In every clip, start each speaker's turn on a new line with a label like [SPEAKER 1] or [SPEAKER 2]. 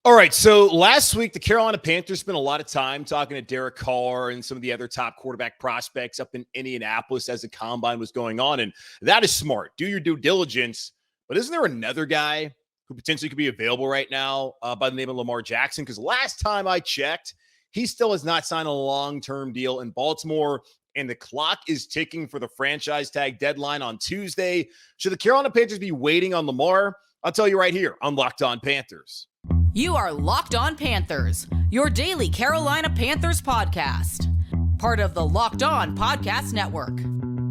[SPEAKER 1] All right, so last week, the Carolina Panthers spent a lot of time talking to Derek Carr and some of the other top quarterback prospects up in Indianapolis as the combine was going on, and that is smart. Do your due diligence, but isn't there another guy who potentially could be available right now by the name of Lamar Jackson? Because last time I checked, he still has not signed a long-term deal in Baltimore, and the clock is ticking for the franchise tag deadline on Tuesday. Should the Carolina Panthers be waiting on Lamar? I'll tell you right here on Locked On Panthers.
[SPEAKER 2] You are Locked On Panthers, your daily Carolina Panthers podcast. Part of the Locked On Podcast Network.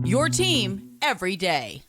[SPEAKER 2] Your team every day.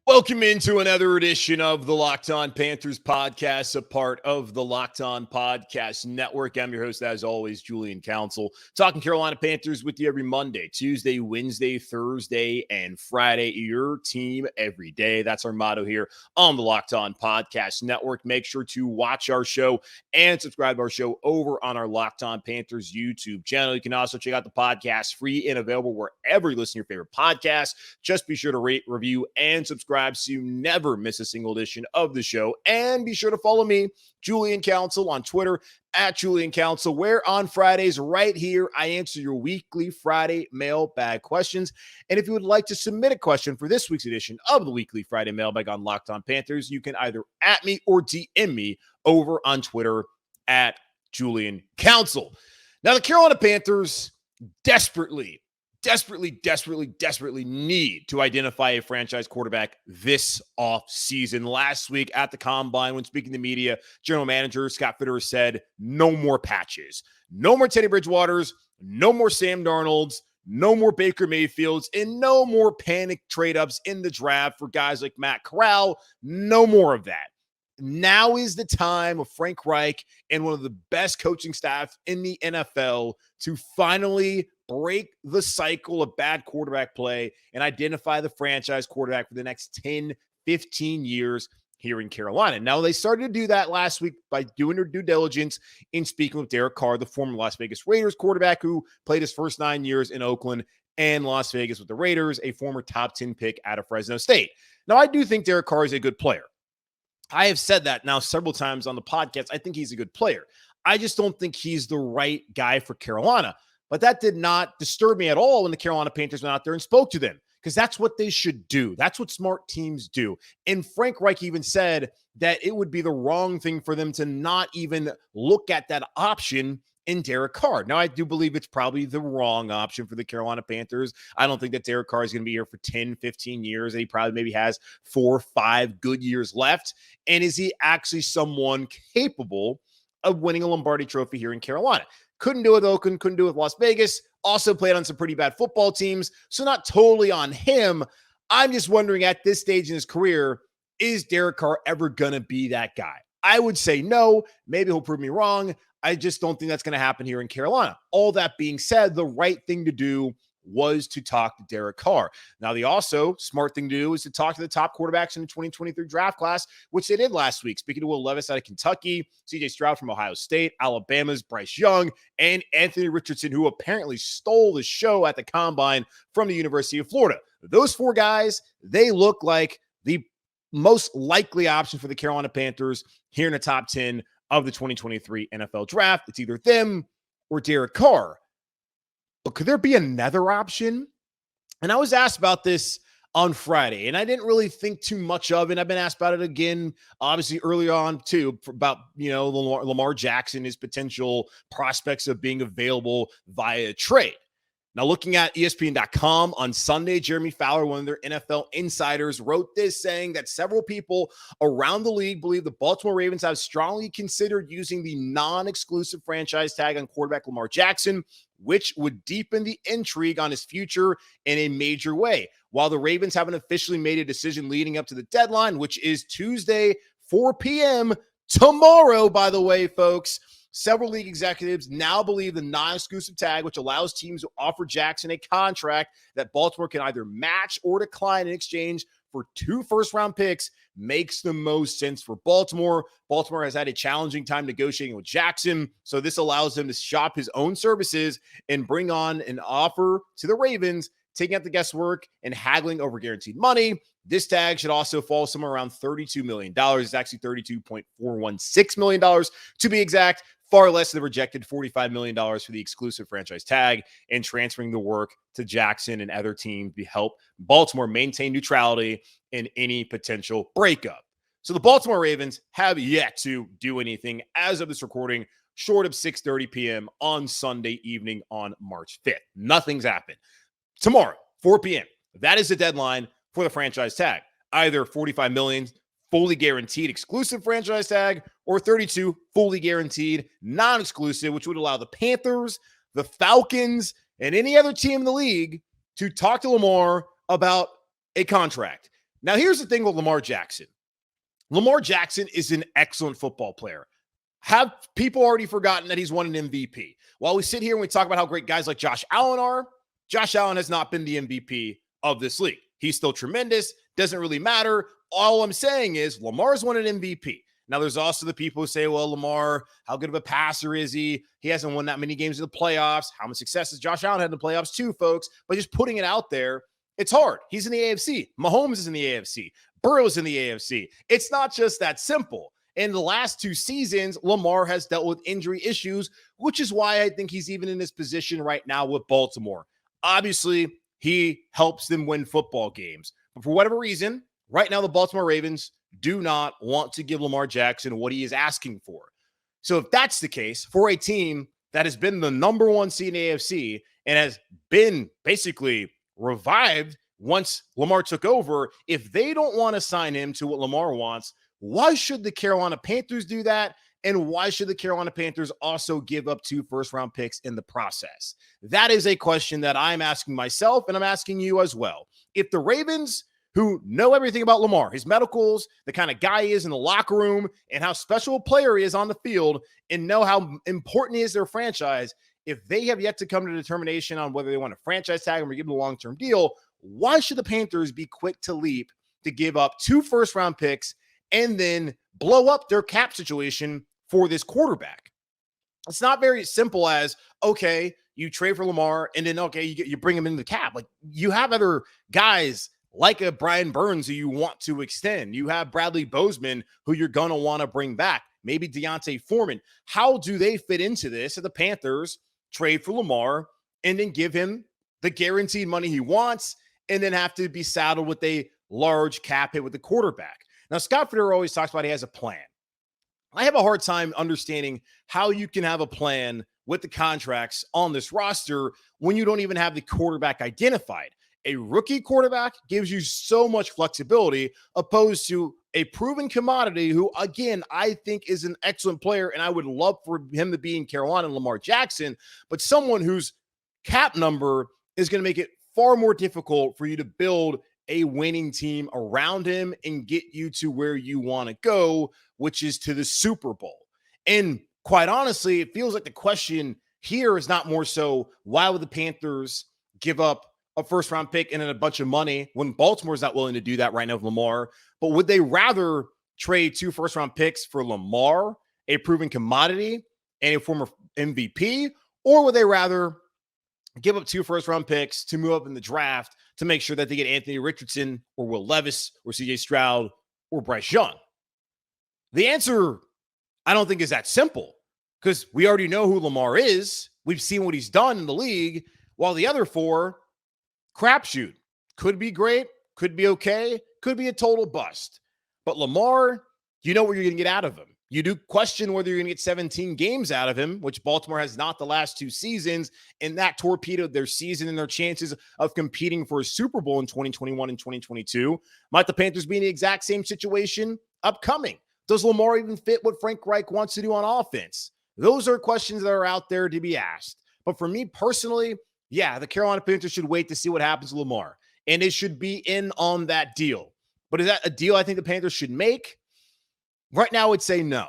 [SPEAKER 1] Welcome into another edition of the Locked On Panthers podcast, a part of the Locked On Podcast Network. I'm your host, as always, Julian Council, talking Carolina Panthers with you every Monday, Tuesday, Wednesday, Thursday, and Friday. Your team every day. That's our motto here on the Locked On Podcast Network. Make sure to watch our show and subscribe to our show over on our Locked On Panthers YouTube channel. You can also check out the podcast free and available wherever you listen to your favorite podcasts. Just be sure to rate, review, and subscribe so you never miss a single edition of the show. And be sure to follow me, Julian Council, on Twitter at Julian Council, where on Fridays right here, I answer your weekly Friday mailbag questions. And if you would like to submit a question for this week's edition of the weekly Friday mailbag on Locked On Panthers, you can either at me or DM me over on Twitter at Julian Council. Now, the Carolina Panthers desperately need to identify a franchise quarterback this offseason. Last week at the Combine, when speaking to media, General Manager Scott Fitterer said, no more patches, no more Teddy Bridgewaters, no more Sam Darnolds, no more Baker Mayfields, and no more panic trade-ups in the draft for guys like Matt Corral. No more of that. Now is the time of Frank Reich and one of the best coaching staffs in the NFL to finally break the cycle of bad quarterback play and identify the franchise quarterback for the next 10, 15 years here in Carolina. Now, they started to do that last week by doing their due diligence in speaking with Derek Carr, the former Las Vegas Raiders quarterback who played his first 9 years in Oakland and Las Vegas with the Raiders, a former top 10 pick out of Fresno State. Now, I do think Derek Carr is a good player. I have said that now several times on the podcast. I think he's a good player. I just don't think he's the right guy for Carolina. But that did not disturb me at all when the Carolina Panthers went out there and spoke to them, because that's what they should do. That's what smart teams do. And Frank Reich even said that it would be the wrong thing for them to not even look at that option in Derek Carr. Now, I do believe it's probably the wrong option for the Carolina Panthers. I don't think that Derek Carr is going to be here for 10, 15 years, and he probably maybe has 4 or 5 good years left. And is he actually someone capable of winning a Lombardi trophy here in Carolina? Couldn't do it with Oakland, couldn't do it with Las Vegas. Also played on some pretty bad football teams, so not totally on him. I'm just wondering at this stage in his career, is Derek Carr ever going to be that guy? I would say no. Maybe he'll prove me wrong. I just don't think that's going to happen here in Carolina. All that being said, the right thing to do was to talk to Derek Carr. Now, the also smart thing to do is to talk to the top quarterbacks in the 2023 draft class, which they did last week. Speaking to Will Levis out of Kentucky, CJ Stroud from Ohio State, Alabama's Bryce Young, and Anthony Richardson, who apparently stole the show at the Combine from the University of Florida. Those 4 guys, they look like the most likely option for the Carolina Panthers here in the top 10 of the 2023 NFL draft. It's either them or Derek Carr. But could there be another option? And I was asked about this on Friday, and I didn't really think too much of it. I've been asked about it again, obviously early on too, about, Lamar Jackson, his potential prospects of being available via trade. Now, looking at ESPN.com on Sunday, Jeremy Fowler, one of their NFL insiders, wrote this saying that several people around the league believe the Baltimore Ravens have strongly considered using the non-exclusive franchise tag on quarterback Lamar Jackson, which would deepen the intrigue on his future in a major way. While the Ravens haven't officially made a decision leading up to the deadline, which is Tuesday, 4 p.m. tomorrow, by the way, folks, several league executives now believe the non-exclusive tag, which allows teams to offer Jackson a contract that Baltimore can either match or decline in exchange for 2 first-round picks makes the most sense for Baltimore. Baltimore has had a challenging time negotiating with Jackson, so this allows him to shop his own services and bring on an offer to the Ravens, taking out the guesswork and haggling over guaranteed money. This tag should also fall somewhere around $32 million. It's actually $32.416 million to be exact, far less than the rejected $45 million for the exclusive franchise tag, and transferring the work to Jackson and other teams to help Baltimore maintain neutrality in any potential breakup. So the Baltimore Ravens have yet to do anything as of this recording, short of 6:30 p.m. on Sunday evening on March 5th. Nothing's happened. Tomorrow, 4 p.m., that is the deadline for the franchise tag. Either $45 million fully guaranteed exclusive franchise tag or $32 fully guaranteed non-exclusive, which would allow the Panthers, the Falcons, and any other team in the league to talk to Lamar about a contract. Now, here's the thing with Lamar Jackson. Lamar Jackson is an excellent football player. Have people already forgotten that he's won an MVP? While we sit here and we talk about how great guys like Josh Allen are, Josh Allen has not been the MVP of this league. He's still tremendous. Doesn't really matter. All I'm saying is Lamar's won an MVP. Now, there's also the people who say, well, Lamar, how good of a passer is he? He hasn't won that many games in the playoffs. How much success has Josh Allen had in the playoffs too, folks? But just putting it out there, it's hard. He's in the AFC. Mahomes is in the AFC. Burrow's in the AFC. It's not just that simple. In the last 2 seasons, Lamar has dealt with injury issues, which is why I think he's even in this position right now with Baltimore. Obviously, he helps them win football games. But for whatever reason, right now the Baltimore Ravens do not want to give Lamar Jackson what he is asking for. So if that's the case, for a team that has been the number 1 seed in the AFC and has been basically revived once Lamar took over, if they don't want to sign him to what Lamar wants, why should the Carolina Panthers do that? And why should the Carolina Panthers also give up 2 first-round picks in the process? That is a question that I'm asking myself, and I'm asking you as well. If the Ravens, who know everything about Lamar, his medicals, the kind of guy he is in the locker room, and how special a player he is on the field, and know how important he is to their franchise, if they have yet to come to a determination on whether they want a franchise tag him or give him a long-term deal, why should the Panthers be quick to leap to give up 2 first-round picks and then blow up their cap situation for this quarterback? It's not very simple as, okay, you trade for Lamar and then, okay, you bring him into the cap. Like, you have other guys like a Brian Burns who you want to extend. You have Bradley Bozeman who you're going to want to bring back. Maybe Deontay Foreman. How do they fit into this if the Panthers trade for Lamar and then give him the guaranteed money he wants and then have to be saddled with a large cap hit with the quarterback? Now, Scott Fitterer always talks about he has a plan. I have a hard time understanding how you can have a plan with the contracts on this roster when you don't even have the quarterback identified. A rookie quarterback gives you so much flexibility opposed to a proven commodity who, again, I think is an excellent player, and I would love for him to be in Carolina and Lamar Jackson, but someone whose cap number is going to make it far more difficult for you to build a winning team around him and get you to where you want to go, which is to the Super Bowl. And quite honestly, it feels like the question here is not more so, why would the Panthers give up a first-round pick and then a bunch of money when Baltimore's not willing to do that right now with Lamar? But would they rather trade 2 first-round picks for Lamar, a proven commodity, and a former MVP? Or would they rather give up 2 first-round picks to move up in the draft to make sure that they get Anthony Richardson or Will Levis or CJ Stroud or Bryce Young? The answer, I don't think, is that simple, because we already know who Lamar is. We've seen what he's done in the league, while the other 4, crapshoot. Could be great, could be okay, could be a total bust. But Lamar, you know what you're going to get out of him. You do question whether you're going to get 17 games out of him, which Baltimore has not the last 2 seasons, and that torpedoed their season and their chances of competing for a Super Bowl in 2021 and 2022. Might the Panthers be in the exact same situation upcoming? Does Lamar even fit what Frank Reich wants to do on offense? Those are questions that are out there to be asked. But for me personally, yeah, the Carolina Panthers should wait to see what happens to Lamar, and it should be in on that deal. But is that a deal I think the Panthers should make? Right now, I would say no.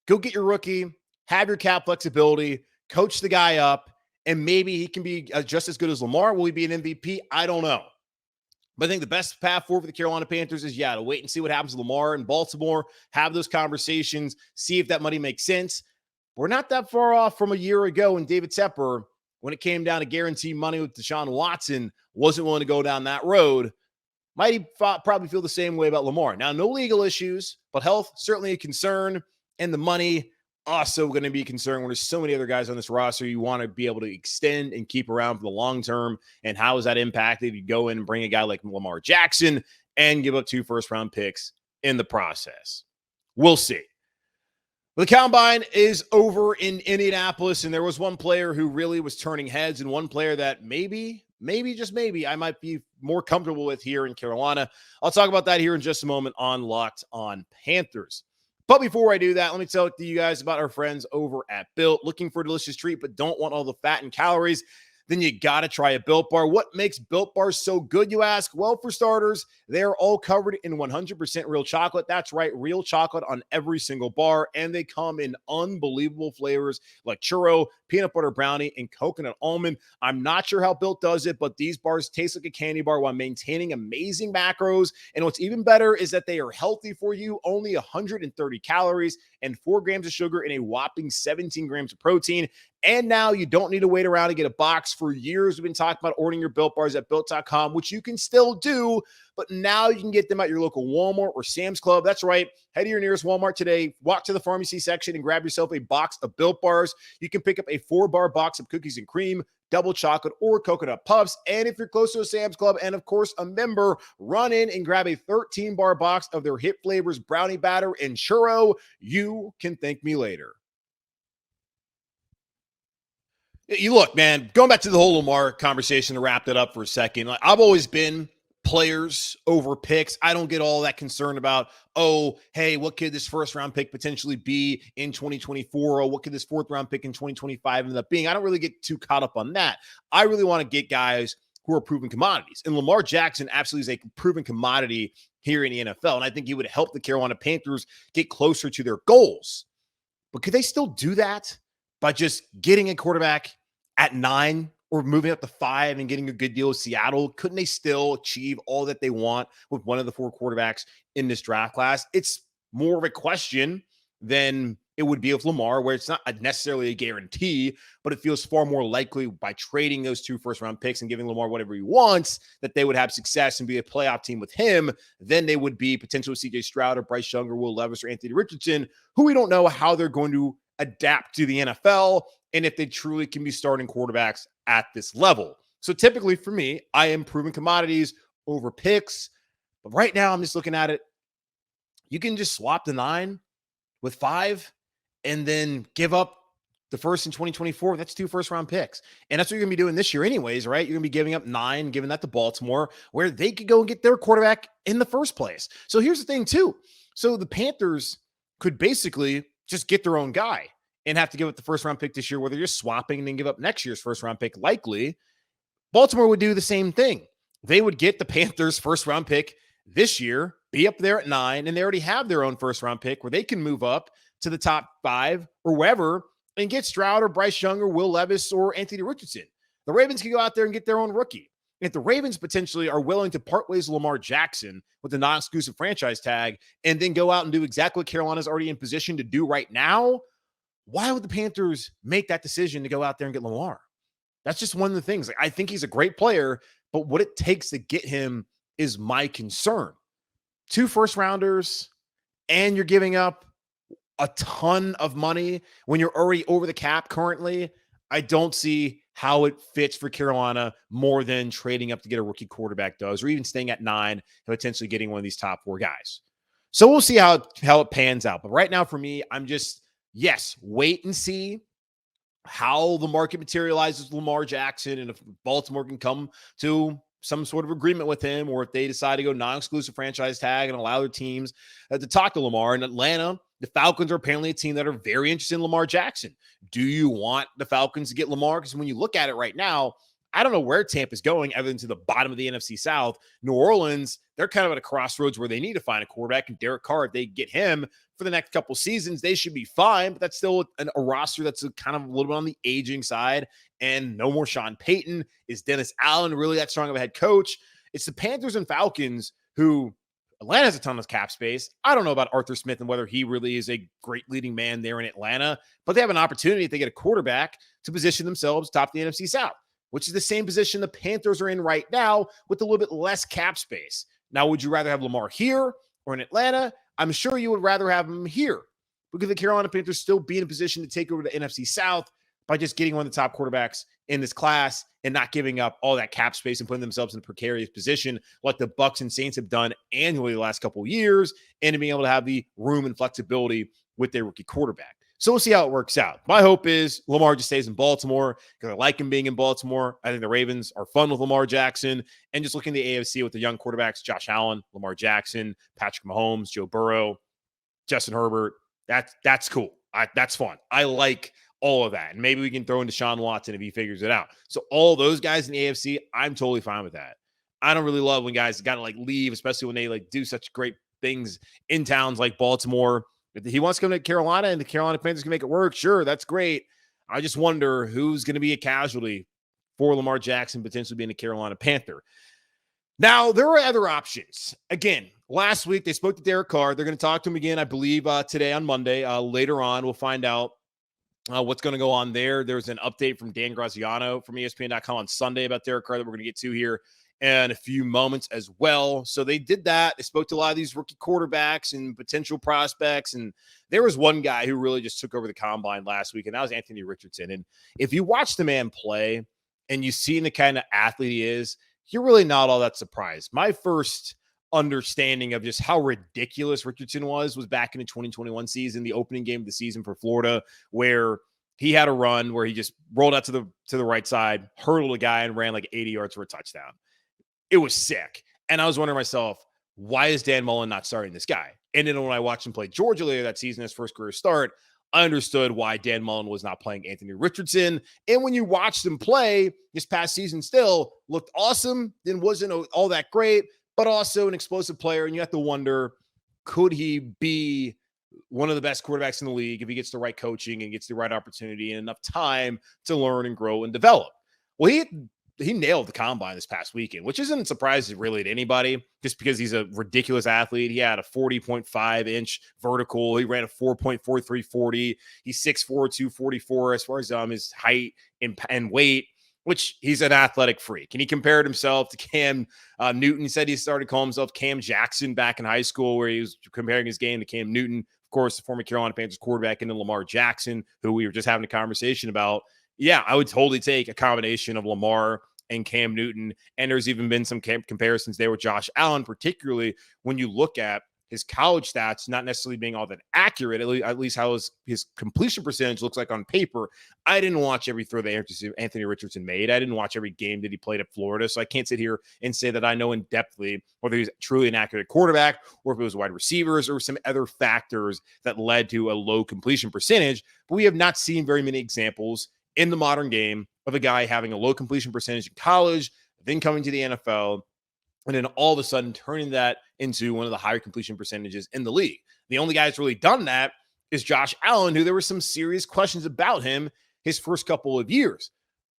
[SPEAKER 1] Go get your rookie, have your cap flexibility, coach the guy up, and maybe he can be just as good as Lamar. Will he be an MVP? I don't know. But I think the best path forward for the Carolina Panthers is, to wait and see what happens to Lamar in Baltimore, have those conversations, see if that money makes sense. We're not that far off from a year ago when David Tepper, when it came down to guaranteed money with Deshaun Watson, wasn't willing to go down that road. Might probably feel the same way about Lamar. Now, no legal issues, but health certainly a concern, and the money also going to be a concern when there's so many other guys on this roster you want to be able to extend and keep around for the long term. And how is that impacted if you go in and bring a guy like Lamar Jackson and give up 2 first-round picks in the process? We'll see. The combine is over in Indianapolis, and there was one player who really was turning heads and one player that maybe, just maybe, I might be more comfortable with here in Carolina. I'll talk about that here in just a moment on Locked On Panthers. But before I do that, let me tell you guys about our friends over at Built. Looking for a delicious treat but don't want all the fat and calories? Then you got to try a Built Bar. What makes Built Bars so good, you ask? Well, for starters, they're all covered in 100% real chocolate. That's right, real chocolate on every single bar. And they come in unbelievable flavors like churro, peanut butter brownie, and coconut almond. I'm not sure how Built does it, but these bars taste like a candy bar while maintaining amazing macros. And what's even better is that they are healthy for you, only 130 calories and 4 grams of sugar and a whopping 17 grams of protein. And now you don't need to wait around to get a box. For years, we've been talking about ordering your Built Bars at Built.com, which you can still do, but now you can get them at your local Walmart or Sam's Club. That's right. Head to your nearest Walmart today, walk to the pharmacy section, and grab yourself a box of Built Bars. You can pick up a 4-bar box of cookies and cream, double chocolate, or coconut puffs. And if you're close to a Sam's Club and, of course, a member, run in and grab a 13-bar box of their hit flavors, brownie batter, and churro. You can thank me later. You look, man, going back to the whole Lamar conversation to wrap that up for a second, like, I've always been players over picks. I don't get all that concerned about, oh, hey, what could this first round pick potentially be in 2024? Or what could this 4th round pick in 2025 end up being? I don't really get too caught up on that. I really want to get guys who are proven commodities. And Lamar Jackson absolutely is a proven commodity here in the NFL. And I think he would help the Carolina Panthers get closer to their goals. But could they still do that by just getting a quarterback at 9 or moving up to 5 and getting a good deal with Seattle? Couldn't they still achieve all that they want with one of the 4 quarterbacks in this draft class? It's more of a question than it would be with Lamar, where it's not necessarily a guarantee, but it feels far more likely by trading those 2 first-round picks and giving Lamar whatever he wants that they would have success and be a playoff team with him than they would be potentially C.J. Stroud or Bryce Young or Will Levis or Anthony Richardson, who we don't know how they're going to adapt to the NFL and if they truly can be starting quarterbacks at this level. So typically for me, I am proven commodities over picks. But right now I'm just looking at it. You can just swap the 9 with 5 and then give up the first in 2024. That's 2 first-round picks. And that's what you're going to be doing this year anyways, right? You're going to be giving up 9, giving that to Baltimore, where they could go and get their quarterback in the first place. So here's the thing too. So the Panthers could basically just get their own guy and have to give up the first-round pick this year, where they're just swapping and then give up next year's first-round pick likely. Baltimore would do the same thing. They would get the Panthers' first-round pick this year, be up there at 9, and they already have their own first-round pick where they can move up to the top 5 or wherever and get Stroud or Bryce Young or Will Levis or Anthony Richardson. The Ravens can go out there and get their own rookie. If the Ravens potentially are willing to part ways with Lamar Jackson with the non-exclusive franchise tag and then go out and do exactly what Carolina's already in position to do right now, why would the Panthers make that decision to go out there and get Lamar? That's just one of the things. I think he's a great player, but what it takes to get him is my concern. 2 first-rounders, and you're giving up a ton of money when you're already over the cap currently. I don't see how it fits for Carolina more than trading up to get a rookie quarterback does, or even staying at 9 and potentially getting one of these top 4 guys. So we'll see how it pans out. But right now for me, I'm just, yes, wait and see how the market materializes with Lamar Jackson and if Baltimore can come to some sort of agreement with him, or if they decide to go non-exclusive franchise tag and allow their teams to talk to Lamar. In Atlanta, the Falcons are apparently a team that are very interested in Lamar Jackson. Do you want the Falcons to get Lamar? Because when you look at it right now, I don't know where Tampa's going other than to the bottom of the NFC South. New Orleans, they're kind of at a crossroads where they need to find a quarterback. And Derek Carr, if they get him for the next couple seasons, they should be fine. But that's still a roster that's kind of a little bit on the aging side. And no more Sean Payton. Is Dennis Allen really that strong of a head coach? It's the Panthers and Falcons who Atlanta has a ton of cap space. I don't know about Arthur Smith and whether he really is a great leading man there in Atlanta, but they have an opportunity if they get a quarterback to position themselves top the NFC South, which is the same position the Panthers are in right now with a little bit less cap space. Now, would you rather have Lamar here or in Atlanta? I'm sure you would rather have him here because the Carolina Panthers still be in a position to take over the NFC South by just getting one of the top quarterbacks in this class and not giving up all that cap space and putting themselves in a precarious position like the Bucs and Saints have done annually the last couple of years, and to being able to have the room and flexibility with their rookie quarterback. So we'll see how it works out. My hope is Lamar just stays in Baltimore because I like him being in Baltimore. I think the Ravens are fun with Lamar Jackson. And just looking at the AFC with the young quarterbacks, Josh Allen, Lamar Jackson, Patrick Mahomes, Joe Burrow, Justin Herbert, that's cool. That's fun. I like all of that. And maybe we can throw in Deshaun Watson if he figures it out. So all those guys in the AFC, I'm totally fine with that. I don't really love when guys got to leave, especially when they do such great things in towns like Baltimore. If he wants to come to Carolina and the Carolina Panthers can make it work, sure, that's great. I just wonder who's going to be a casualty for Lamar Jackson potentially being a Carolina Panther. Now, there are other options. Again, last week they spoke to Derek Carr. They're going to talk to him again, I believe, today on Monday. Later on, we'll find out what's going to go on there. There's an update from Dan Graziano from ESPN.com on Sunday about Derek Carr that we're going to get to here in a few moments as well. So they did that. They spoke to a lot of these rookie quarterbacks and potential prospects. And there was one guy who really just took over the combine last week, and that was Anthony Richardson. And if you watch the man play and you see the kind of athlete he is, you're really not all that surprised. My first understanding of just how ridiculous Richardson was back in the 2021 season, the opening game of the season for Florida, where he had a run where he just rolled out to the right side, hurdled a guy, and ran 80 yards for a touchdown. It was sick. And I was wondering myself, why is Dan Mullen not starting this guy? And then when I watched him play Georgia later that season, his first career start, I understood why Dan Mullen was not playing Anthony Richardson. And when you watched him play this past season, still looked awesome, then wasn't all that great, but also an explosive player. And you have to wonder, could he be one of the best quarterbacks in the league if he gets the right coaching and gets the right opportunity and enough time to learn and grow and develop? Well, he nailed the combine this past weekend, which isn't surprising really to anybody just because he's a ridiculous athlete. He had a 40.5-inch vertical. He ran a 4.4340. He's 6'4", 244 as far as his height and weight, which he's an athletic freak. And he compared himself to Cam Newton. He said he started calling himself Cam Jackson back in high school, where he was comparing his game to Cam Newton, of course, the former Carolina Panthers quarterback, and then Lamar Jackson, who we were just having a conversation about. Yeah, I would totally take a combination of Lamar and Cam Newton. And there's even been some comparisons there with Josh Allen, particularly when you look at his college stats not necessarily being all that accurate, at least how his completion percentage looks like on paper. I didn't watch every throw that Anthony Richardson made. I didn't watch every game that he played at Florida, so I can't sit here and say that I know in depthly whether he's truly an accurate quarterback or if it was wide receivers or some other factors that led to a low completion percentage. But we have not seen very many examples in the modern game of a guy having a low completion percentage in college, then coming to the NFL, and then all of a sudden turning that into one of the higher completion percentages in the league. The only guy that's really done that is Josh Allen, who there were some serious questions about him his first couple of years.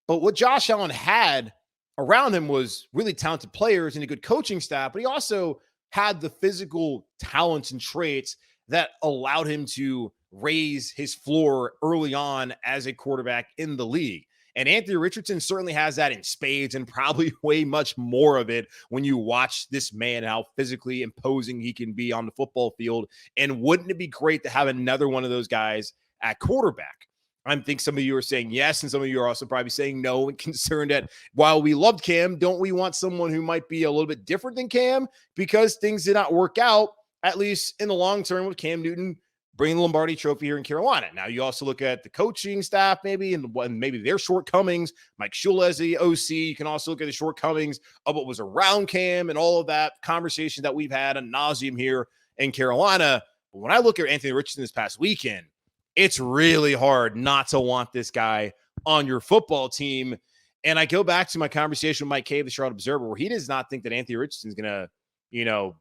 [SPEAKER 1] But what Josh Allen had around him was really talented players and a good coaching staff, but he also had the physical talents and traits that allowed him to raise his floor early on as a quarterback in the league. And Anthony Richardson certainly has that in spades and probably way much more of it when you watch this man, how physically imposing he can be on the football field. And wouldn't it be great to have another one of those guys at quarterback? I think some of you are saying yes, and some of you are also probably saying no and concerned that while we loved Cam, don't we want someone who might be a little bit different than Cam because things did not work out, at least in the long term, with Cam Newton bringing the Lombardi Trophy here in Carolina. Now, you also look at the coaching staff maybe and maybe their shortcomings. Mike Shula as the OC. You can also look at the shortcomings of what was around Cam and all of that conversation that we've had ad nauseum here in Carolina. But when I look at Anthony Richardson this past weekend, it's really hard not to want this guy on your football team. And I go back to my conversation with Mike Cave, the Charlotte Observer, where he does not think that Anthony Richardson is going to,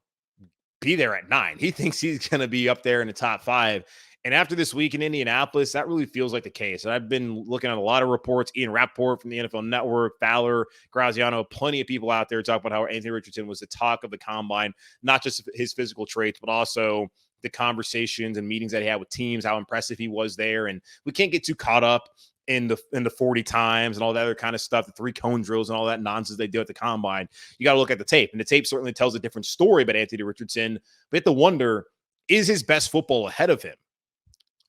[SPEAKER 1] be there at 9. He thinks he's going to be up there in the top 5. And after this week in Indianapolis, that really feels like the case. And I've been looking at a lot of reports, Ian Rappaport from the NFL Network, Fowler, Graziano, plenty of people out there talking about how Anthony Richardson was the talk of the combine, not just his physical traits, but also the conversations and meetings that he had with teams, how impressive he was there. And we can't get too caught up in the 40 times and all that other kind of stuff, the 3 cone drills and all that nonsense they do at the combine. You got to look at the tape. And the tape certainly tells a different story about Anthony Richardson. But you have to wonder, is his best football ahead of him?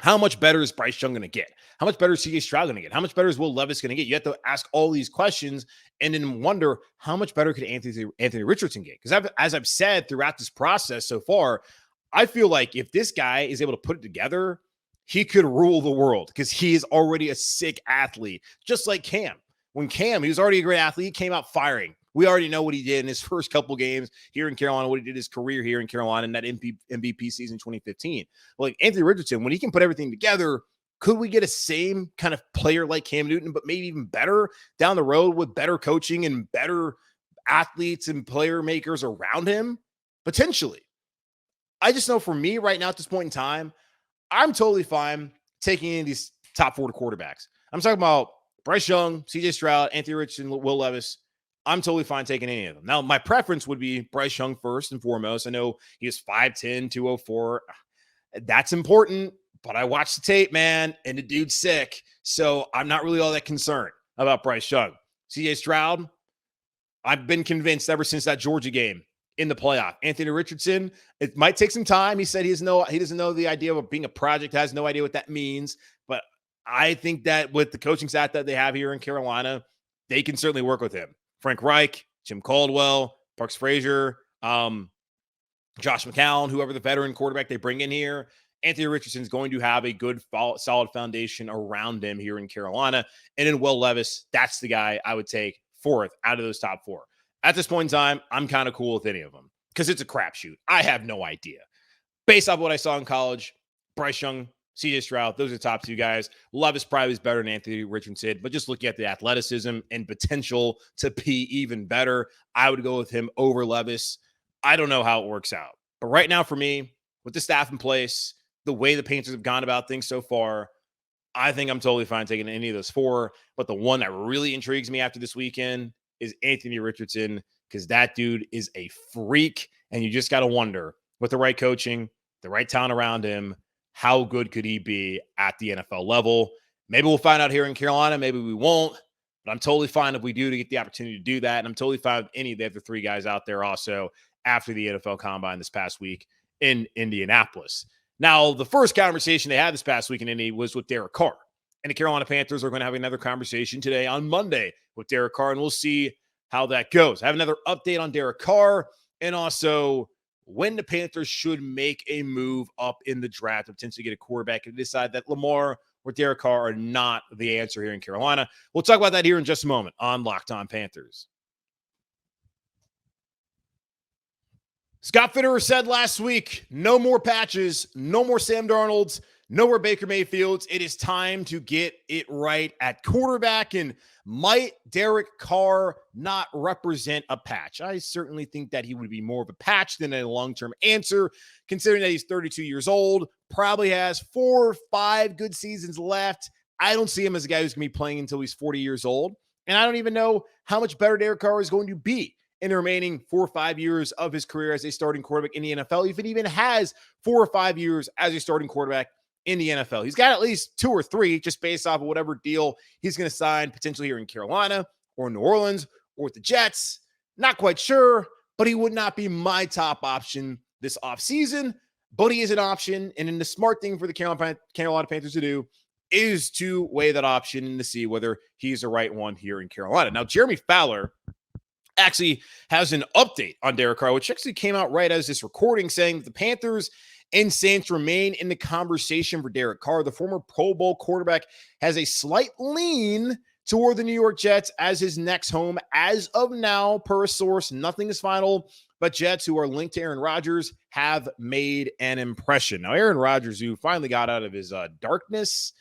[SPEAKER 1] How much better is Bryce Young going to get? How much better is C.J. Stroud going to get? How much better is Will Levis going to get? You have to ask all these questions and then wonder, how much better could Anthony Richardson get? Because as I've said throughout this process so far, I feel like if this guy is able to put it together, he could rule the world because he is already a sick athlete, just like Cam. When Cam, he was already a great athlete, he came out firing. We already know what he did in his first couple games here in Carolina, what he did his career here in Carolina in that MVP season 2015. Like Anthony Richardson, when he can put everything together, could we get a same kind of player like Cam Newton, but maybe even better down the road with better coaching and better athletes and player makers around him? Potentially. I just know for me right now at this point in time, I'm totally fine taking any of these top 40 quarterbacks. I'm talking about Bryce Young, C.J. Stroud, Anthony Richardson, Will Levis. I'm totally fine taking any of them. Now, my preference would be Bryce Young first and foremost. I know he is 5'10", 204. That's important, but I watched the tape, man, and the dude's sick. So I'm not really all that concerned about Bryce Young. C.J. Stroud, I've been convinced ever since that Georgia game in the playoff. Anthony Richardson, it might take some time. He said he doesn't know the idea of being a project, has no idea what that means. But I think that with the coaching staff that they have here in Carolina, they can certainly work with him. Frank Reich, Jim Caldwell, Parks Frazier, Josh McCown, whoever the veteran quarterback they bring in here, Anthony Richardson is going to have a good, solid foundation around him here in Carolina. And then Will Levis, that's the guy I would take fourth out of those top 4. At this point in time, I'm kind of cool with any of them because it's a crapshoot. I have no idea. Based off what I saw in college, Bryce Young, C.J. Stroud, those are the top 2 guys. Levis probably is better than Anthony Richardson, but just looking at the athleticism and potential to be even better, I would go with him over Levis. I don't know how it works out. But right now for me, with the staff in place, the way the Panthers have gone about things so far, I think I'm totally fine taking any of those 4. But the one that really intrigues me after this weekend is Anthony Richardson, because that dude is a freak. And you just got to wonder, with the right coaching, the right talent around him, how good could he be at the NFL level? Maybe we'll find out here in Carolina. Maybe we won't. But I'm totally fine if we do to get the opportunity to do that. And I'm totally fine with any of the other 3 guys out there also after the NFL Combine this past week in Indianapolis. Now, the first conversation they had this past week in Indy was with Derek Carr. And the Carolina Panthers are going to have another conversation today on Monday with Derek Carr, and we'll see how that goes. I have another update on Derek Carr and also when the Panthers should make a move up in the draft to potentially get a quarterback and decide that Lamar or Derek Carr are not the answer here in Carolina. We'll talk about that here in just a moment on Locked On Panthers. Scott Fitterer said last week, no more patches, no more Sam Darnolds, no more Baker Mayfields. It is time to get it right at quarterback. And might Derek Carr not represent a patch? I certainly think that he would be more of a patch than a long-term answer, considering that he's 32 years old, probably has 4 or 5 good seasons left. I don't see him as a guy who's going to be playing until he's 40 years old. And I don't even know how much better Derek Carr is going to be in the remaining 4 or 5 years of his career as a starting quarterback in the NFL, if it even has 4 or 5 years as a starting quarterback in the NFL. He's got at least 2 or 3 just based off of whatever deal he's going to sign potentially here in Carolina or New Orleans or with the Jets. Not quite sure, but he would not be my top option this offseason, but he is an option. And then the smart thing for the Carolina Panthers to do is to weigh that option and to see whether he's the right one here in Carolina. Now, Jeremy Fowler actually has an update on Derek Carr, which actually came out right as this recording, saying that the Panthers and Saints remain in the conversation for Derek Carr. The former Pro Bowl quarterback has a slight lean toward the New York Jets as his next home. As of now, per a source, nothing is final, but Jets, who are linked to Aaron Rodgers, have made an impression. Now, Aaron Rodgers, who finally got out of his darkness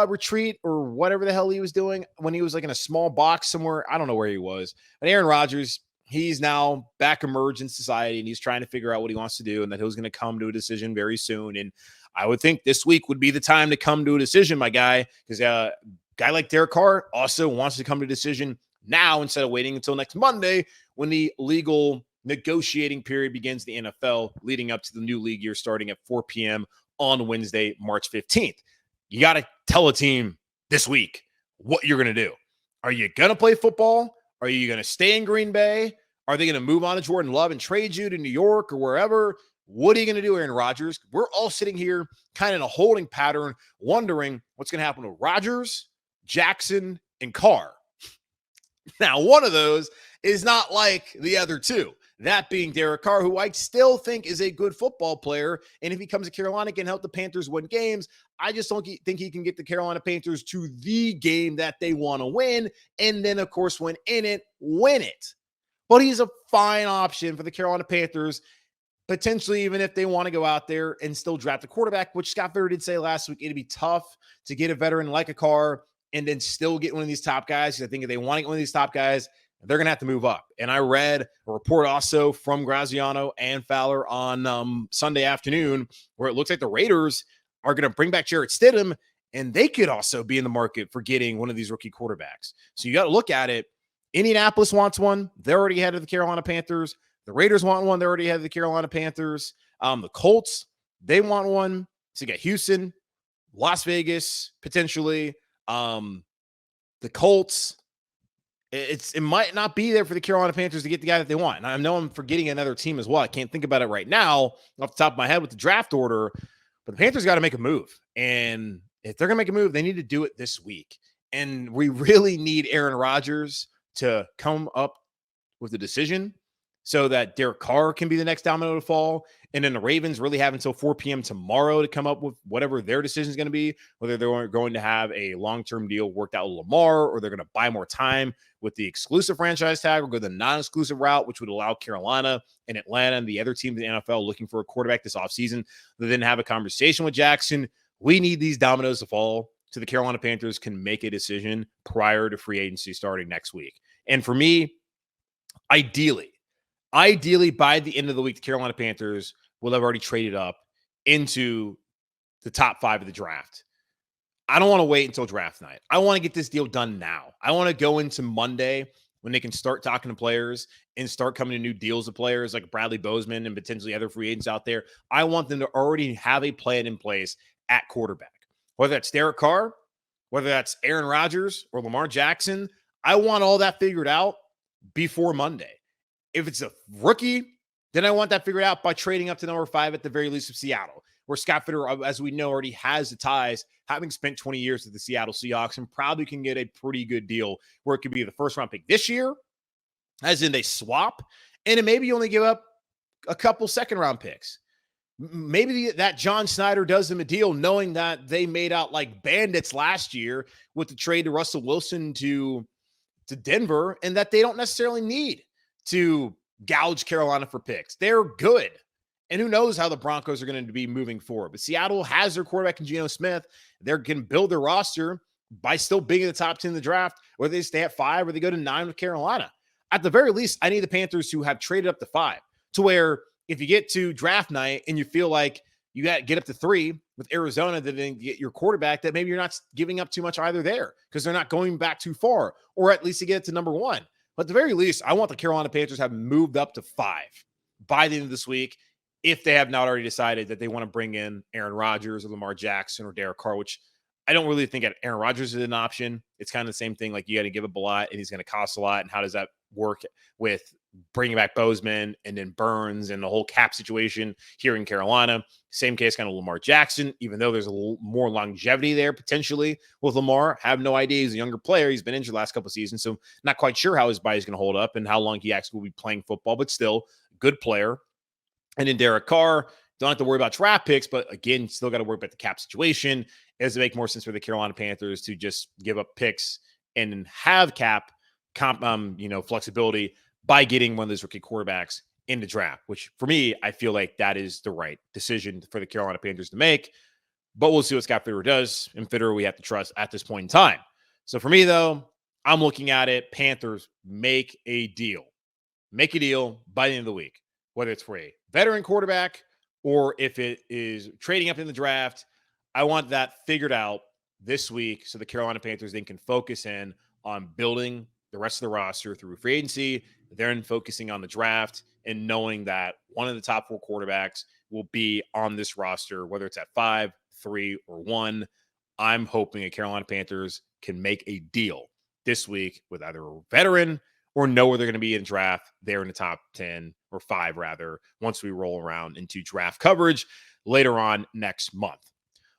[SPEAKER 1] retreat or whatever the hell he was doing when he was like in a small box somewhere. I don't know where he was. But Aaron Rodgers, he's now back emerged in society and he's trying to figure out what he wants to do and that he was going to come to a decision very soon. And I would think this week would be the time to come to a decision, my guy, because a guy like Derek Carr also wants to come to a decision now instead of waiting until next Monday when the legal negotiating period begins in the NFL, leading up to the new league year starting at 4 p.m. on Wednesday, March 15th. You got to tell a team this week what you're going to do. Are you going to play football? Are you going to stay in Green Bay? Are they going to move on to Jordan Love and trade you to New York or wherever? What are you going to do, Aaron Rodgers? We're all sitting here kind of in a holding pattern, wondering what's going to happen with Rodgers, Jackson, and Carr. Now, one of those is not like the other two. That being Derek Carr, who I still think is a good football player. And if he comes to Carolina, can help the Panthers win games. I just don't think he can get the Carolina Panthers to the game that they want to win. And then, of course, when in it, win it. But he's a fine option for the Carolina Panthers, potentially even if they want to go out there and still draft a quarterback, which Scott Fitterer did say last week, it'd be tough to get a veteran like a Carr and then still get one of these top guys. Because I think if they want to get one of these top guys, they're going to have to move up. And I read a report also from Graziano and Fowler on Sunday afternoon where it looks like the Raiders are going to bring back Jarrett Stidham, and they could also be in the market for getting one of these rookie quarterbacks. So you got to look at it. Indianapolis wants one. They're already ahead of the Carolina Panthers. The Raiders want one. They're already ahead of the Carolina Panthers. The Colts, they want one. So you got Houston, Las Vegas, potentially. The Colts, it might not be there for the Carolina Panthers to get the guy that they want. And I know I'm forgetting another team as well. I can't think about it right now off the top of my head with the draft order, but the Panthers got to make a move. And if they're going to make a move, they need to do it this week. And we really need Aaron Rodgers to come up with a decision so that Derek Carr can be the next domino to fall. And then the Ravens really have until 4 p.m. tomorrow to come up with whatever their decision is going to be, whether they're going to have a long-term deal worked out with Lamar or they're going to buy more time with the exclusive franchise tag or go the non-exclusive route, which would allow Carolina and Atlanta and the other teams in the NFL looking for a quarterback this offseason to then have a conversation with Jackson. We need these dominoes to fall so the Carolina Panthers can make a decision prior to free agency starting next week. And for me, ideally, by the end of the week, the Carolina Panthers will have already traded up into the top 5 of the draft. I don't want to wait until draft night. I want to get this deal done now. I want to go into Monday when they can start talking to players and start coming to new deals with players like Bradley Bozeman and potentially other free agents out there. I want them to already have a plan in place at quarterback. Whether that's Derek Carr, whether that's Aaron Rodgers or Lamar Jackson, I want all that figured out before Monday. If it's a rookie, then I want that figured out by trading up to number 5 at the very least of Seattle, where Scott Fitterer, as we know, already has the ties, having spent 20 years with the Seattle Seahawks, and probably can get a pretty good deal where it could be the first-round pick this year, as in they swap, and then maybe you only give up a couple second-round picks. Maybe that John Snyder does them a deal knowing that they made out like bandits last year with the trade to Russell Wilson to Denver, and that they don't necessarily need to gouge Carolina for picks. They're good. And who knows how the Broncos are going to be moving forward. But Seattle has their quarterback in Geno Smith. They can build their roster by still being in the top 10 of the draft, whether they stay at 5 or they go to 9 with Carolina. At the very least, I need the Panthers to have traded up to 5 to where if you get to draft night and you feel like you got to get up to 3 with Arizona to then get your quarterback, that maybe you're not giving up too much either there because they're not going back too far, or at least to get it to number 1. But at the very least, I want the Carolina Panthers to have moved up to 5 by the end of this week if they have not already decided that they want to bring in Aaron Rodgers or Lamar Jackson or Derek Carr, which I don't really think Aaron Rodgers is an option. It's kind of the same thing. Like you got to give up a lot and he's going to cost a lot. And how does that work with bringing back Bozeman and then Burns and the whole cap situation here in Carolina? Same case kind of Lamar Jackson, even though there's a little more longevity there potentially with Lamar. Have no idea. He's a younger player. He's been injured the last couple of seasons, so not quite sure how his body's going to hold up and how long he actually will be playing football, but still good player. And then Derek Carr, don't have to worry about draft picks, but again, still got to worry about the cap situation. Does it make more sense for the Carolina Panthers to just give up picks and have cap flexibility by getting one of those rookie quarterbacks in the draft, which for me, I feel like that is the right decision for the Carolina Panthers to make. But we'll see what Scott Fitterer does. And Fitterer, we have to trust at this point in time. So for me, though, I'm looking at it. Panthers make a deal. Make a deal by the end of the week, whether it's for a veteran quarterback or if it is trading up in the draft. I want that figured out this week so the Carolina Panthers then can focus in on building the rest of the roster through free agency, then focusing on the draft and knowing that one of the top 4 quarterbacks will be on this roster, whether it's at 5, 3, or 1. I'm hoping the Carolina Panthers can make a deal this week with either a veteran or know where they're going to be in draft. They're in the top 10 or 5 rather, once we roll around into draft coverage later on next month.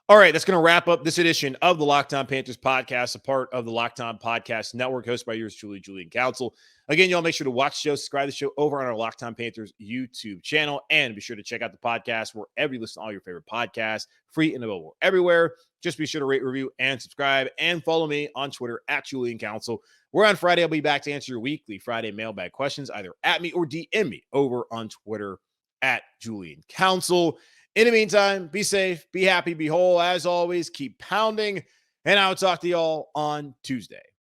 [SPEAKER 1] All right, that's going to wrap up this edition of the Locked On Panthers podcast, a part of the Locked On Podcast Network, hosted by yours truly, Julian Council. Again, y'all make sure to watch the show, subscribe to the show over on our Locked On Panthers YouTube channel, and be sure to check out the podcast wherever you listen to all your favorite podcasts, free and available everywhere. Just be sure to rate, review, and subscribe, and follow me on Twitter at Julian Council. Where on Friday, I'll be back to answer your weekly Friday mailbag questions, either at me or DM me over on Twitter at Julian Council. In the meantime, be safe, be happy, be whole. As always, keep pounding, and I'll talk to y'all on Tuesday.